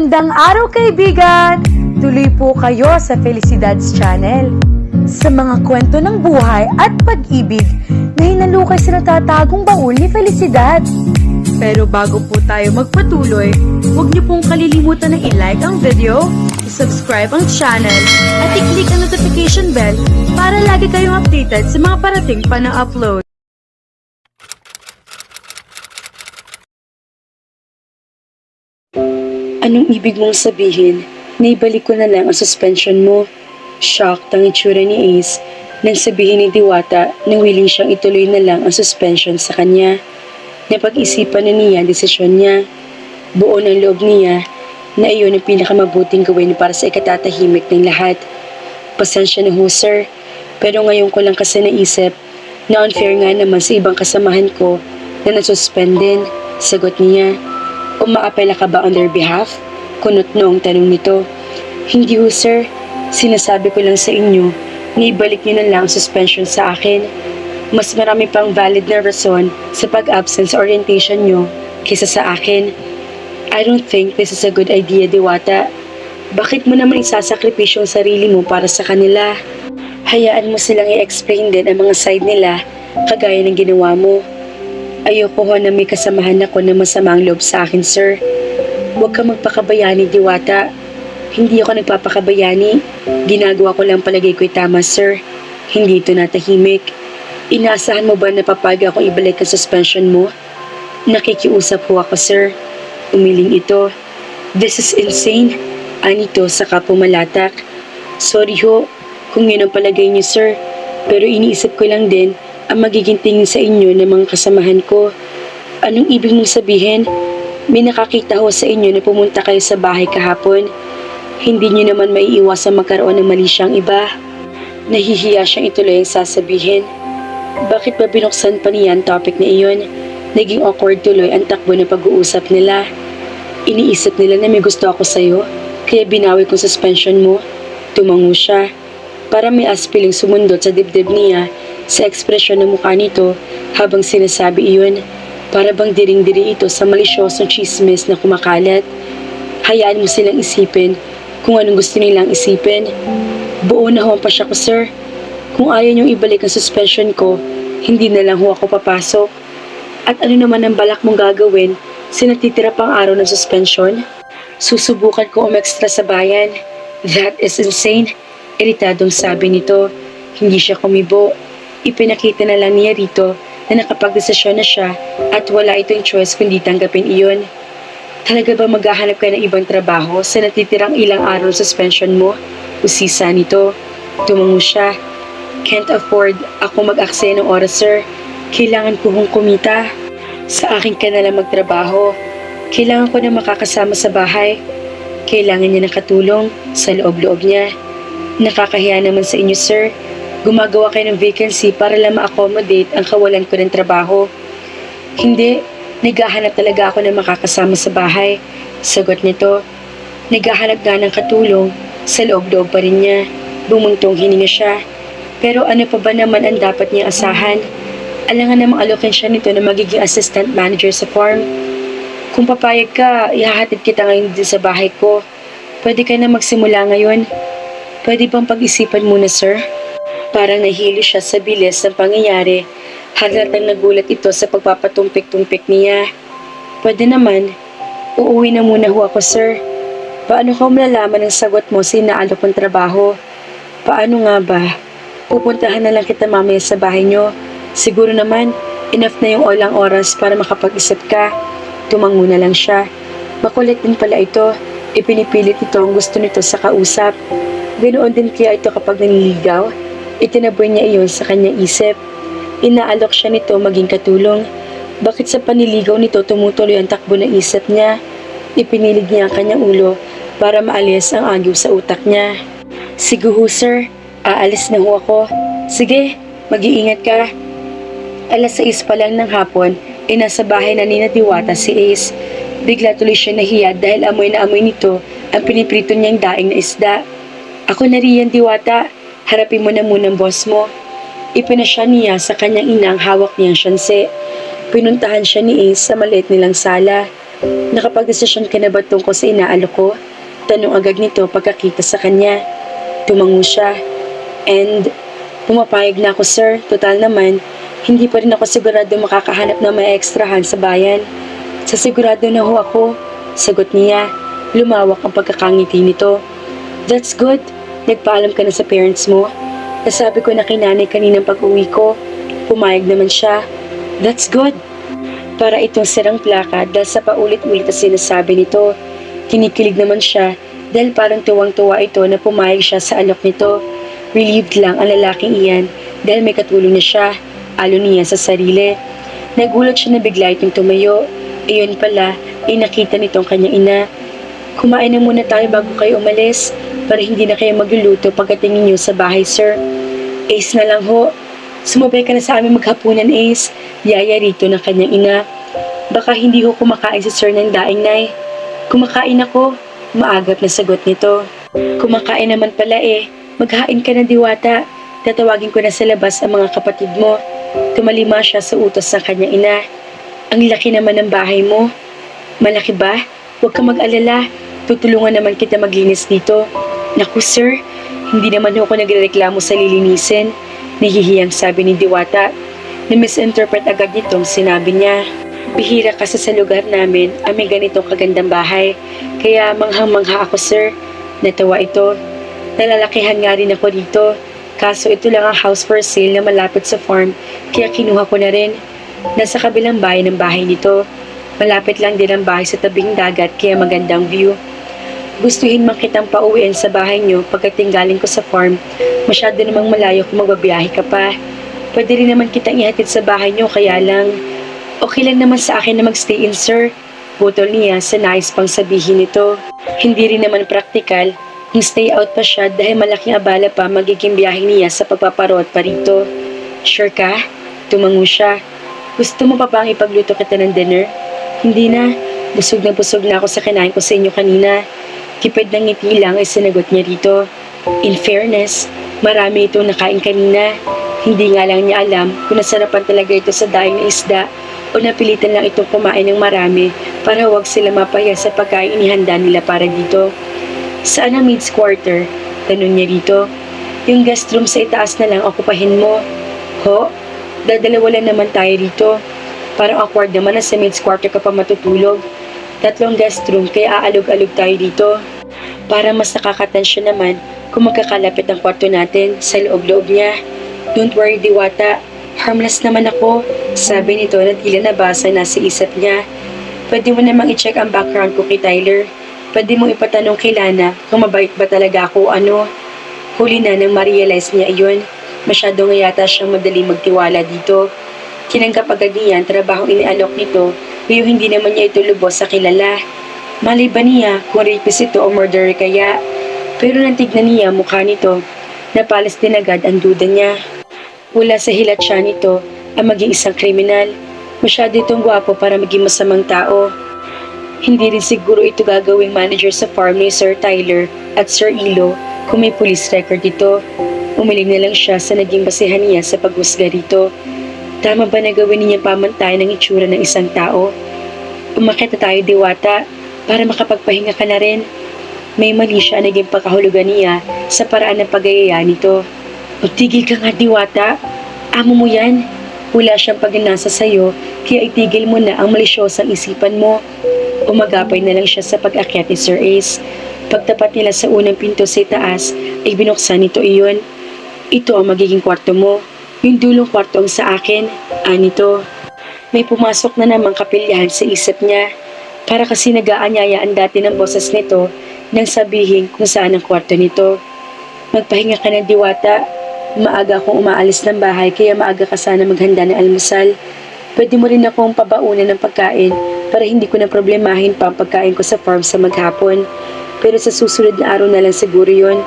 Magandang araw kaibigan! Tuloy po kayo sa Felicidad's Channel. Sa mga kwento ng buhay at pag-ibig na hinalukay sa natatagong baul ni Felicidad. Pero bago po tayo magpatuloy, huwag niyo pong kalilimutan na i-like ang video, i-subscribe ang channel, at i-click ang notification bell para lagi kayong updated sa mga parating pa na upload. Anong ibig mong sabihin? Naibalik ko na lang ang suspension mo. Shocked ang itsura ni Ace nang sabihin ni Diwata na willing siyang ituloy na lang ang suspension sa kanya. Napag-isipan na niya ang desisyon niya. Buo ng loob niya na iyon ang pinakamabuting gawin para sa ikatatahimik ng lahat. Pasensya na ho, sir. Pero ngayon ko lang kasi naisip na unfair nga naman sa ibang kasamahan ko na nasuspend din. Sagot niya. Umaapela ka ba on their behalf? Kunot noong tanong nito. Hindi ho, sir. Sinasabi ko lang sa inyo na ibalik niyo na lang suspension sa akin. Mas marami pang valid na rason sa pag-absent sa orientation niyo kaysa sa akin. I don't think this is a good idea, Diwata. Bakit mo naman isasakripisyo ang sarili mo para sa kanila? Hayaan mo silang i-explain din ang mga side nila kagaya ng ginawa mo. Ayoko ho na may kasamahan ako na masamang loob sa akin, sir. Huwag ka magpakabayani, Diwata. Hindi ako nagpapakabayani. Ginagawa ko lang palagay ko'y tama, sir. Hindi ito natahimik. Inaasahan mo ba na papayag akong ibalik ang suspension mo? Nakikiusap ho ako, sir. Umiling ito. This is insane. Anito sa kapumalatak. Sorry ho kung yun ang palagay niyo, sir. Pero iniisip ko lang din ang magiging tingin sa inyo ng mga kasamahan ko. Anong ibig mong sabihin? May nakakita ho sa inyo na pumunta kayo sa bahay kahapon. Hindi niyo naman maiiwasang magkaroon ng mali siyang iba. Nahihiya siyang ituloy ang sasabihin. Bakit ba binuksan pa niya ang topic na iyon? Naging awkward tuloy ang takbo ng pag-uusap nila. Iniisip nila na may gusto ako sa'yo, kaya binawi kong suspension mo. Tumango siya. Para may aspiling sumundot sa dibdib niya sa ekspresyon ng mukha nito habang sinasabi iyon. Para bang diring-diri ito sa malisyosong chismis na kumakalat. Hayaan mo silang isipin kung anong gusto nilang isipin. Buo na ho ang pasya ko, sir. Kung ayaw niyong ibalik ang suspension ko, hindi na lang ho ako papasok. At ano naman ang balak mong gagawin sa natitira pang araw ng suspension? Susubukan ko umextra sa bayan. That is insane. Iritadong sabi nito. Hindi siya kumibo. Ipinakita na lang niya rito na nakapagdesisyon na siya at wala itong choice kundi tanggapin iyon. Talaga ba maghahanap ka ng ibang trabaho sa natitirang ilang araw suspension mo? Usisa nito. Tumango siya. Can't afford ako mag-aksaya ng oras, sir. Kailangan ko hong kumita. Sa akin ka na lang magtrabaho. Kailangan ko na makakasama sa bahay. Kailangan niya ng katulong sa loob-loob niya. Nakakahiya naman sa inyo, sir. Gumagawa kayo ng vacancy para lang ma-accommodate ang kawalan ko ng trabaho. Hindi. Naghahanap talaga ako ng makakasama sa bahay. Sagot nito. Naghahanap nga ng katulong. Sa loob-loob pa rin niya. Bumuntong hininga siya. Pero ano pa ba naman ang dapat niya asahan? Alangan namang alokin siya nito na magiging assistant manager sa farm. Kung papayag ka, ihahatid kita ngayon din sa bahay ko. Pwede ka na magsimula ngayon. Pwede bang pag-isipan muna, sir? Parang nahilo siya sa bilis ng pangyayari. Halatang nagulat ito sa pagpapatumpik-tumpik niya. Pwede naman. Uuwi na muna ho ako, sir. Paano ka malalaman ang sagot mo sa inaalok ng trabaho? Paano nga ba? Pupuntahan na lang kita mamaya sa bahay niyo. Siguro naman, enough na yung olang oras para makapag-isip ka. Tumango na lang siya. Makulit din pala ito. Ipinipilit ito ang gusto nito sa kausap. Ganoon din kaya ito kapag nanliligaw. Itinaboy niya iyon sa kanyang isip. Inaalok siya nito maging katulong. Bakit sa paniligaw nito tumutuloy ang takbo ng isip niya? Ipinilig niya ang kanyang ulo para maalis ang agyo sa utak niya. Sige ho, sir. Aalis na ho ako. Sige, mag-iingat ka. 6:00 pa lang ng hapon, nasa bahay na ni Diwata si Ace. Bigla tuloy siya nahiya dahil amoy na amoy nito ang piniprito niyang daing na isda. Ako na riyan, Diwata. Harapin mo na muna ang boss mo. Ipinasya niya sa kanyang inang hawak niyang syanse. Pinuntahan siya ni Ace sa maliit nilang sala. Nakapag-desisyon ka na ba tungkol sa inaalok ko? Tanong agad nito pagkakita sa kanya. Tumango siya. And, pumapayag na ako sir. Total naman, hindi pa rin ako sigurado makakahanap ng may ekstrahan sa bayan. Sa sigurado na ho ako, sagot niya. Lumawak ang pagkakangiti nito. That's good. Nagpaalam ka na sa parents mo. Nasabi ko na kay nanay kaninang pag-uwi ko. Pumayag naman siya. That's good. Para itong sirang plaka dahil sa paulit-ulit na sinasabi nito. Kinikilig naman siya dahil parang tuwang-tuwa ito na pumayag siya sa alok nito. Relieved lang ang lalaking iyan dahil may katulong na siya. Alo niya sa sarili. Nagulat siya na bigla itong tumayo. Iyon pala ay nakita nitong kanyang ina. Kumain na muna tayo bago kayo umalis para hindi na kayo magluluto pagdating niyo sa bahay sir. Ace na lang ho. Sumabay ka na sa amin maghapunan, Ace. Yaya rito ng kanyang ina. Baka hindi ho kumakain si sir ng daing, Nay. Kumakain ako. Maagap na sagot nito. Kumakain naman pala eh. Maghain ka na diwata. Tatawagin ko na sa labas ang mga kapatid mo. Tumalima siya sa utos ng kanyang ina. Ang laki naman ng bahay mo. Malaki ba? Huwag ka mag-alala. Tutulungan naman kita maglinis dito. Naku sir, hindi naman ako nagrereklamo sa lilinisin. Nahihiyang sabi ni Diwata. Na-misinterpret agad nitong sinabi niya. Bihira kasi sa lugar namin ang may ganitong kagandang bahay. Kaya manghang-mangha ako sir. Natawa ito. Nalalakihan nga rin ako dito. Kaso ito lang ang house for sale na malapit sa farm. Kaya kinuha ko na rin. Nasa kabilang bahay ng bahay nito. Malapit lang din ang bahay sa tabing dagat kaya magandang view. Gustuhin man kitang pauwiin sa bahay niyo pagdating galing ko sa farm. Masyado namang malayo kung magbabiyahe ka pa. Pwede rin naman kitang ihatid sa bahay niyo kaya lang. Okay lang naman sa akin na magstay in sir. Putol niya sa nais pang sabihin nito. Hindi rin naman praktikal kung stay out pa siya dahil malaking abala pa magiging biyahe niya sa pagpaparot pa rito. Sure ka? Tumango siya. Gusto mo pa bang ipagluto kita ng dinner? Hindi na. Busog na ako sa kinain ko sa inyo kanina. Kipid ng ngiti lang ay sinagot niya rito. In fairness, marami itong nakain kanina. Hindi nga lang niya alam kung nasarapan talaga ito sa daing na isda o napilitan lang itong kumain ng marami para huwag sila mapaya sa pagkain inihanda nila para dito. Saan ang men's quarter? Tanong niya rito. Yung guest room sa itaas na lang okupahin mo. Ho? Dadalawa lang naman tayo rito. Parang awkward naman na sa men's quarter ka pa matutulog. 3 guest room kaya aalog-alog tayo dito. Para mas nakakatensyon naman kung magkakalapit ang kwarto natin sa loob-loob niya. Don't worry Diwata, harmless naman ako. Sabi nito na tila nabasa na sa isip niya. Pwede mo namang i-check ang background ko kay Tyler. Pwede mo ipatanong kay Lana kung mabait ba talaga ako o ano. Huli na nang ma-realize niya iyon. Masyado nga yata siyang madali magtiwala dito. Tinanggap agad niya ang trabahong inialok nito, pero hindi naman niya ito lubos sa kilala. Malay ba niya kung rapist ito o murderer kaya? Pero nang tignan niya mukha nito, napalis din agad ang duda niya. Wala sa hilat siya nito ang maging isang kriminal. Masyado itong gwapo para maging masamang tao. Hindi rin siguro ito gagawing manager sa farm ni Sir Tyler at Sir Ilo kung may police record ito. Umiling na lang siya sa naging basehan niya sa paghusga rito. Tama ba na gawin niya pamantayan ng itsura ng isang tao? Umakit na tayo Diwata para makapagpahinga ka na rin. May mali siya naging pagkahulugan niya sa paraan ng pagayaya nito. Tigil ka nga Diwata. Amo mo yan. Wala siyang pagnanasa sa'yo kaya itigil mo na ang malisyosang isipan mo. Umagapay na lang siya sa pag-akyat ni Sir Ace. Pagtapat nila sa unang pinto sa itaas ay binuksan nito iyon. Ito ang magiging kwarto mo. Yung dulong kwarto ang sa akin, anito. May pumasok na namang kapilyahan sa isip niya. Para kasi nag-aanyaya ang dati ng boses nito nang sabihin kung saan ang kwarto nito. Magpahinga ka na Diwata. Maaga akong umaalis ng bahay kaya maaga ka sana maghanda ng almusal. Pwede mo rin akong pabaunan ng pagkain para hindi ko na problemahin pa ang pagkain ko sa farm sa maghapon. Pero sa susunod na araw na lang siguro yon.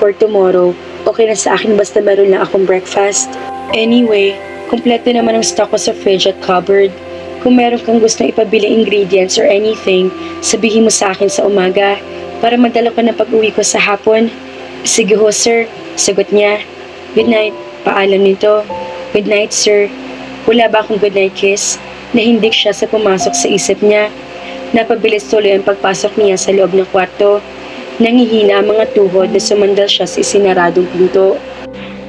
For tomorrow, okay na sa akin basta meron lang akong breakfast. Anyway, kumpleto naman ang stock ko sa fridge at cupboard. Kung meron kang gustong ipabili ingredients or anything, sabihin mo sa akin sa umaga para madala ko na pag-uwi ko sa hapon. Sige ho sir, sagot niya. Good night, paalam nito. Good night sir. Wala ba akong good night kiss? Nahindik siya sa pumasok sa isip niya. Napabilis tuloy ang pagpasok niya sa loob ng kwarto. Nangihina ang mga tuhod na sumandal siya sa isinaradong pinto.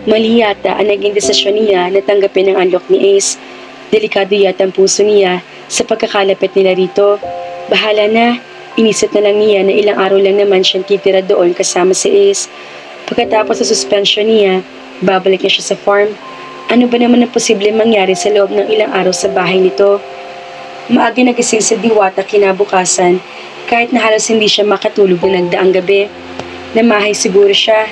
Mali yata ang naging desisyon niya na tanggapin ang unlock ni Ace. Delikado yata ang puso niya sa pagkakalapit nila rito. Bahala na, inisip na lang niya na ilang araw lang naman siyang titira doon kasama si Ace. Pagkatapos sa suspension niya, babalik na siya sa farm. Ano ba naman ang posible mangyari sa loob ng ilang araw sa bahay nito? Maaga nagising sa Diwata kinabukasan kahit na halos hindi siya makatulog na nagdaang gabi. Namahay siguro siya.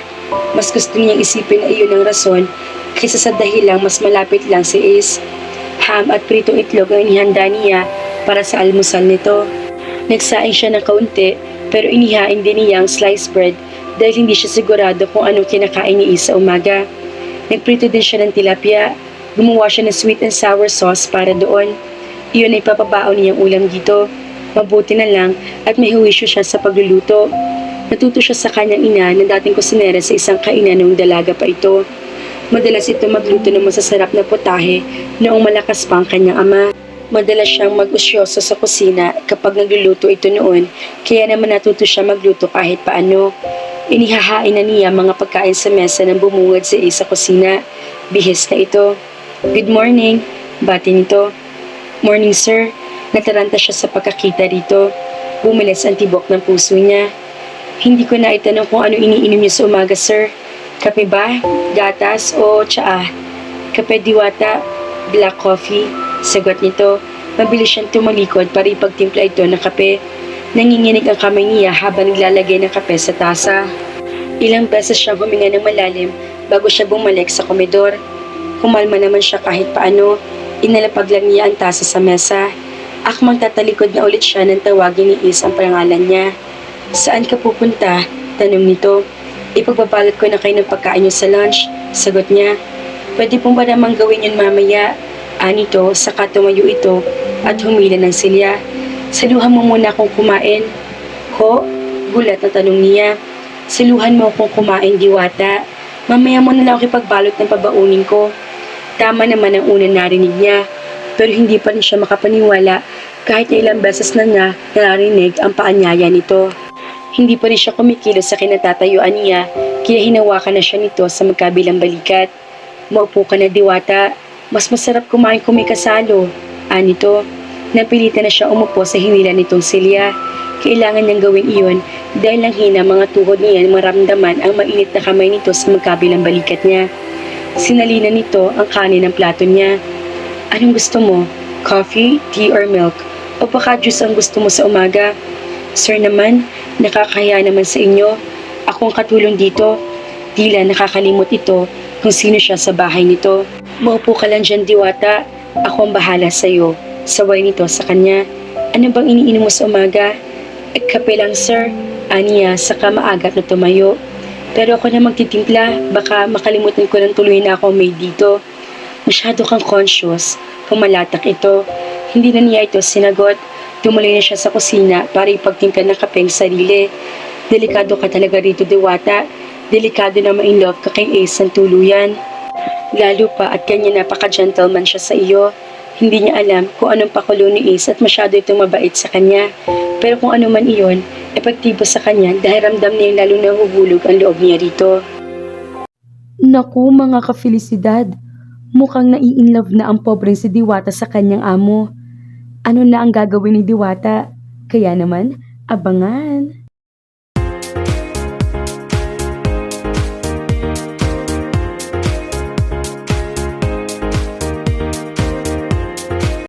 Mas gusto niyang isipin na iyon ang rason kaysa sa dahilang mas malapit lang si Ace. Ham at pritong itlog ang inihanda niya para sa almusal nito. Nagsaing siya ng kaunti pero inihain din niya ang sliced bread dahil hindi siya sigurado kung anong kinakain ni Ace sa umaga. Nagprito din siya ng tilapia. Gumawa siya ng sweet and sour sauce para doon. Iyon ay papabaon niyang ulam dito. Mabuti na lang at may huwisyo siya sa pagluluto. Natuto siya sa kanyang ina na dating kusinera sa isang kainan noong dalaga pa ito. Madalas ito magluto ng masasarap na putahe noong malakas pa ang kanyang ama. Madalas siyang mag-usyoso sa kusina kapag nagluluto ito noon, kaya naman natuto siya magluto kahit paano. Inihahain na niya mga pagkain sa mesa nang bumungad si Ace sa kusina. Bihis na ito. Good morning, bati nito. Morning sir. Nataranta siya sa pagkakita rito. Bumilis ang tibok ng puso niya. Hindi ko na itanong kung ano iniinom niyo sa umaga sir. Kape ba? Gatas o tsaa? Kape Diwata, black coffee. Sagot nito. Mabilis siyang tumalikod para ipagtimpla ito ng kape. Nanginginig ang kamay niya habang naglalagay ng kape sa tasa. Ilang beses siyang huminga ng malalim bago siya bumalik sa komedor. Kumalma naman siya kahit paano. Inalapag lang niya ang tasa sa mesa. Akmang tatalikod na ulit siya nang tawagin ni Ace ang pangalan niya. Saan ka pupunta? Tanong nito. Ipagbabalot ko na kayo ng pagkain niyo sa lunch. Sagot niya. Pwede po ba namang gawin yun mamaya? Anito, saka tumayo ito at humila ng silya. Saluhan mo muna akong kumain. Ho? Gulat na tanong niya. Saluhan mo akong kumain, Diwata. Mamaya mo na lang ako ipagbalot ng pabaunin ko. Tama naman ang unang narinig niya. Pero hindi pa rin siya makapaniwala kahit na ilang beses na niya narinig ang paanyaya nito. Hindi pa rin siya kumikilos sa kinatatayuan niya kaya hinawakan na siya nito sa magkabilang balikat. Maupo ka na, Diwata. Mas masarap kumain kung may kasalo. Anito. Napilitan na siya umupo sa hinila nitong silya. Kailangan niyang gawin iyon dahil lang hina mga tuhod niya maramdaman ang mainit na kamay nito sa magkabilang balikat niya. Sinalina nito ang kanin ng plato niya. Anong gusto mo? Coffee, tea or milk? O baka juice ang gusto mo sa umaga? Sir naman, nakakahiya naman sa inyo. Ako ang katulong dito. Tila nakakalimot ito kung sino siya sa bahay nito. Maupo ka lang dyan, Diwata. Ako ang bahala sa'yo. Saway nito sa kanya. Ano bang iniinom mo sa umaga? Kape lang sir. Aniya saka maagat na tumayo. Pero ako na magtitimpla. Baka makalimutan ko ng tuloy na ako may dito. Masyado kang conscious. Pumalatak ito. Hindi na niya ito sinagot. Tumuloy na siya sa kusina para ipagtimpla ng kapeng sarili. Delikado ka talaga rito, Diwata. Delikado na ma-inlove ka kay Ace ng tuluyan. Lalo pa at kanya napaka-gentleman siya sa iyo. Hindi niya alam kung anong pakulo ni Ace at masyado itong mabait sa kanya. Pero kung ano man iyon, epektibo sa kanya dahil ramdam niya lalo nahuhulog ang loob niya rito. Naku mga ka-felisidad, mukhang nai-inlove na ang pobreng si Diwata sa kanyang amo. Ano na ang gagawin ni Diwata? Kaya naman, abangan!